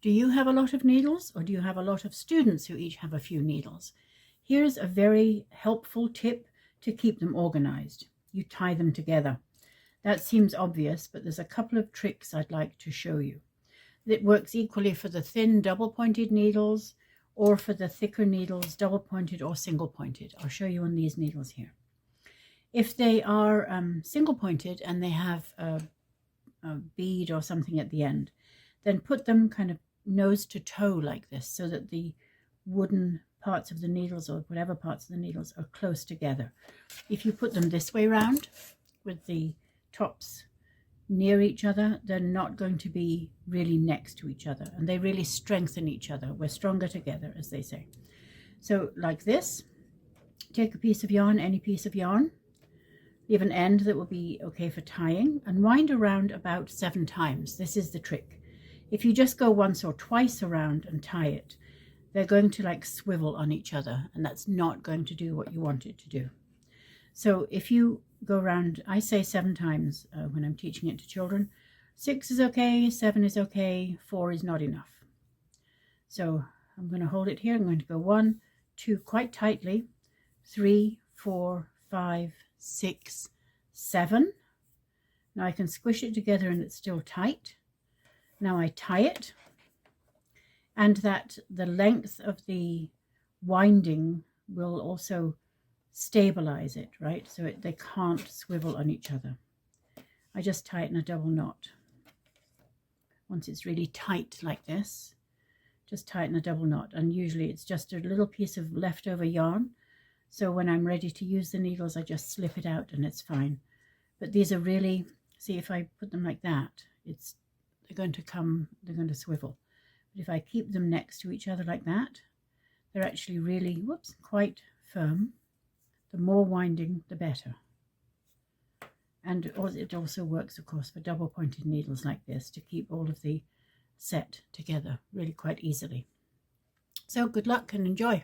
Do you have a lot of needles, or do you have a lot of students who each have a few needles? Here's a very helpful tip to keep them organized. You tie them together. That seems obvious, but there's a couple of tricks I'd like to show you. It works equally for the thin double-pointed needles or for the thicker needles, double-pointed or single-pointed. I'll show you on these needles here. If they are single-pointed and they have a bead or something at the end, then put them kind of nose to toe like this, so that the wooden parts of the needles, or whatever parts of the needles, are close together. If you put them this way round with the tops near each other, they're not going to be really next to each other, and they really strengthen each other. We're stronger together, as they say. So like this, take a piece of yarn, any piece of yarn, leave an end that will be okay for tying, and wind around about 7 times. This is the trick. If you just go once or twice around and tie it, they're going to like swivel on each other, and that's not going to do what you want it to do. So if you go around, I say 7 times when I'm teaching it to children. 6 is okay, 7 is okay, 4 is not enough. So I'm going to hold it here. I'm going to go 1, 2 quite tightly, 3, 4, 5, 6, 7. Now I can squish it together and it's still tight. Now I tie it, and that the length of the winding will also stabilize it, right? So they can't swivel on each other. I just tie it in a double knot. Once it's really tight like this, just tie it in a double knot, and usually it's just a little piece of leftover yarn. So when I'm ready to use the needles, I just slip it out and it's fine. But these are really, see, if I put them like that, they're going to swivel. But if I keep them next to each other like that, they're actually really, quite firm. The more winding, the better. And it also works, of course, for double-pointed needles like this, to keep all of the set together really quite easily. So good luck and enjoy.